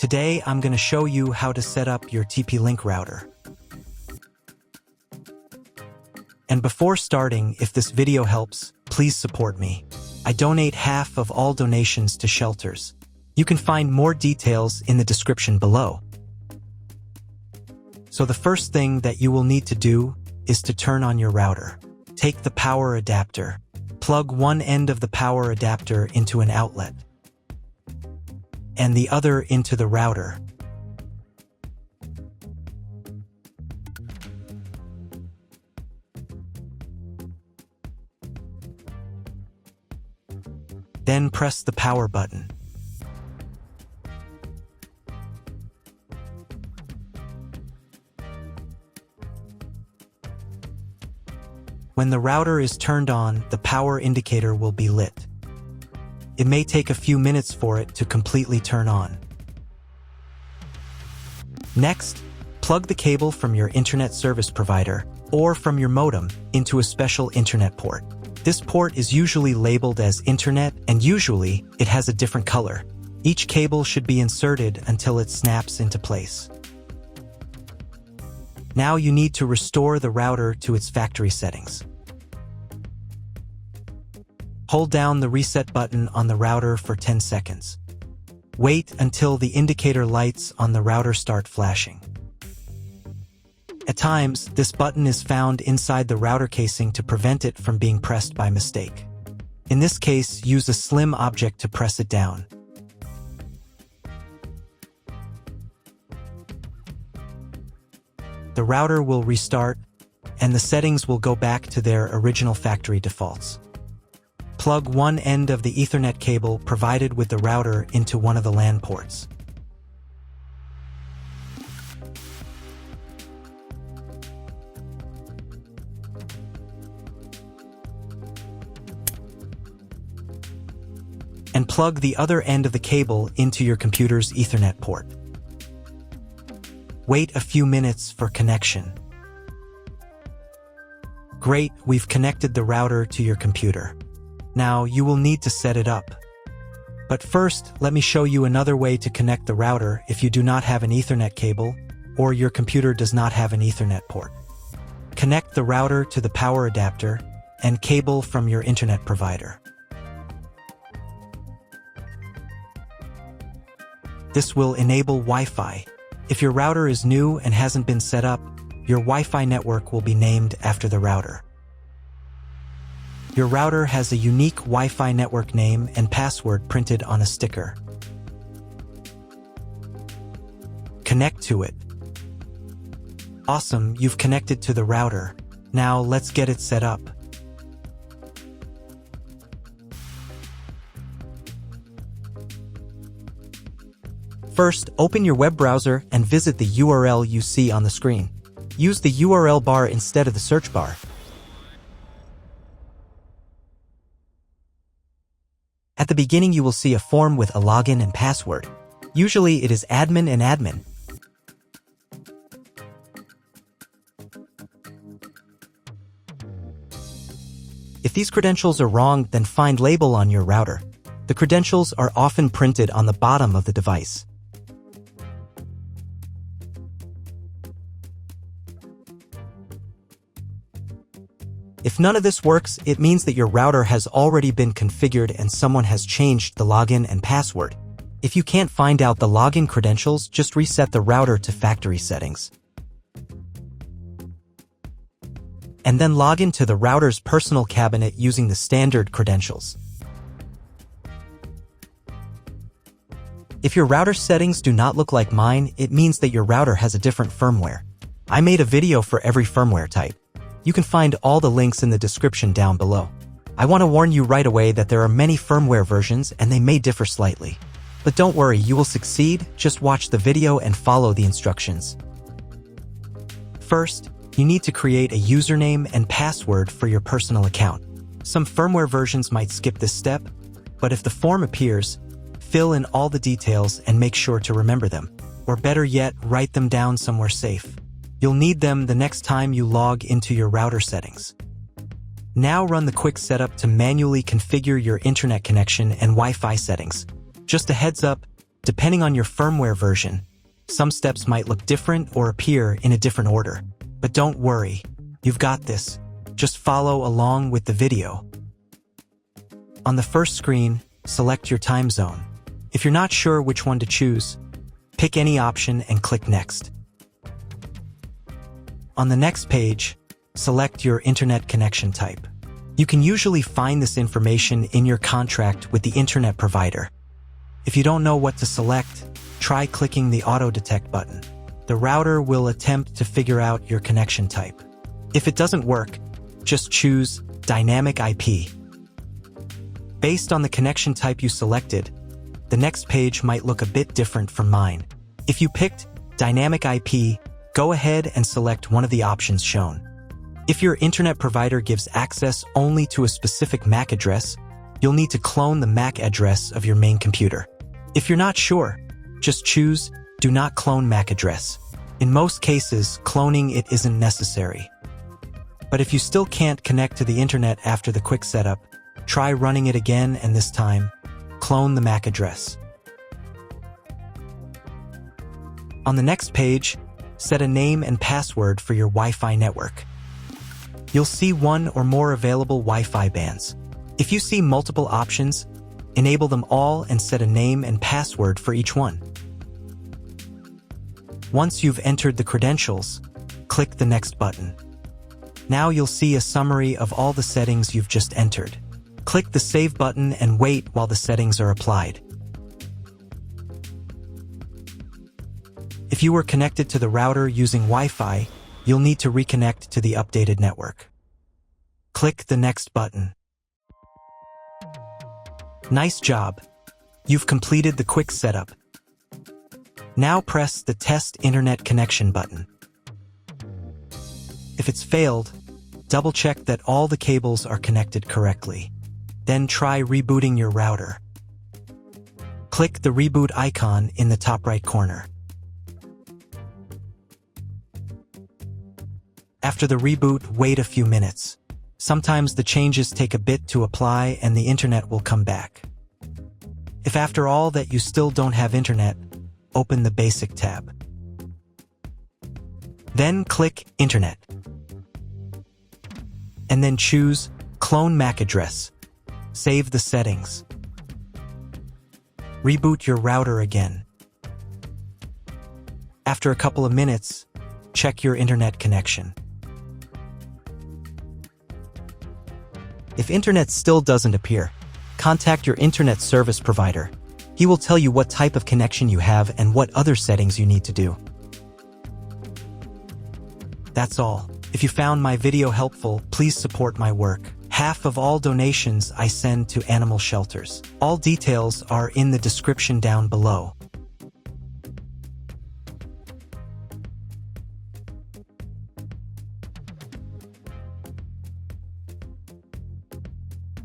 Today, I'm going to show you how to set up your TP-Link router. And before starting, if this video helps, please support me. I donate half of all donations to shelters. You can find more details in the description below. So the first thing that you will need to do is to turn on your router. Take the power adapter. Plug one end of the power adapter into an outlet and the other into the router. Then press the power button. When the router is turned on, the power indicator will be lit. It may take a few minutes for it to completely turn on. Next, plug the cable from your internet service provider or from your modem into a special internet port. This port is usually labeled as Internet, and usually it has a different color. Each cable should be inserted until it snaps into place. Now you need to restore the router to its factory settings. Hold down the reset button on the router for 10 seconds. Wait until the indicator lights on the router start flashing. At times, this button is found inside the router casing to prevent it from being pressed by mistake. In this case, use a slim object to press it down. The router will restart, and the settings will go back to their original factory defaults. Plug one end of the Ethernet cable provided with the router into one of the LAN ports. And plug the other end of the cable into your computer's Ethernet port. Wait a few minutes for connection. Great, we've connected the router to your computer. Now you will need to set it up. But first, let me show you another way to connect the router if you do not have an Ethernet cable or your computer does not have an Ethernet port. Connect the router to the power adapter and cable from your internet provider. This will enable Wi-Fi. If your router is new and hasn't been set up, your Wi-Fi network will be named after the router. Your router has a unique Wi-Fi network name and password printed on a sticker. Connect to it. Awesome, you've connected to the router. Now let's get it set up. First, open your web browser and visit the URL you see on the screen. Use the URL bar instead of the search bar. At the beginning, you will see a form with a login and password. Usually, it is admin and admin. If these credentials are wrong, then find label on your router. The credentials are often printed on the bottom of the device. If none of this works, it means that your router has already been configured and someone has changed the login and password. If you can't find out the login credentials, just reset the router to factory settings. And then log into the router's personal cabinet using the standard credentials. If your router settings do not look like mine, it means that your router has a different firmware. I made a video for every firmware type. You can find all the links in the description down below. I want to warn you right away that there are many firmware versions and they may differ slightly. But don't worry, you will succeed, just watch the video and follow the instructions. First, you need to create a username and password for your personal account. Some firmware versions might skip this step, but if the form appears, fill in all the details and make sure to remember them. Or better yet, write them down somewhere safe. You'll need them the next time you log into your router settings. Now run the quick setup to manually configure your internet connection and Wi-Fi settings. Just a heads up, Depending on your firmware version, some steps might look different or appear in a different order. But don't worry, you've got this. Just follow along with the video. On the first screen, select your time zone. If you're not sure which one to choose, pick any option and click Next. On the next page, select your internet connection type. You can usually find this information in your contract with the internet provider. If you don't know what to select, try clicking the Auto Detect button. The router will attempt to figure out your connection type. If it doesn't work, just choose Dynamic IP. Based on the connection type you selected, the next page might look a bit different from mine. If you picked Dynamic IP, go ahead and select one of the options shown. If your internet provider gives access only to a specific MAC address, you'll need to clone the MAC address of your main computer. If you're not sure, just choose Do Not Clone MAC Address. In most cases, cloning it isn't necessary. But if you still can't connect to the internet after the quick setup, try running it again, and this time, clone the MAC address. On the next page, set a name and password for your Wi-Fi network. You'll see one or more available Wi-Fi bands. If you see multiple options, enable them all and set a name and password for each one. Once you've entered the credentials, click the Next button. Now you'll see a summary of all the settings you've just entered. Click the Save button and wait while the settings are applied. If you were connected to the router using Wi-Fi, you'll need to reconnect to the updated network. Click the Next button. Nice job! You've completed the quick setup. Now press the Test Internet Connection button. If it's failed, double-check that all the cables are connected correctly. Then try rebooting your router. Click the reboot icon in the top right corner. After the reboot, wait a few minutes. Sometimes the changes take a bit to apply and the internet will come back. If after all that you still don't have internet, open the Basic tab. Then click Internet. And then choose Clone MAC Address. Save the settings. Reboot your router again. After a couple of minutes, check your internet connection. If internet still doesn't appear, contact your internet service provider. He will tell you what type of connection you have and what other settings you need to do. That's all. If you found my video helpful, please support my work. Half of all donations I send to animal shelters. All details are in the description down below.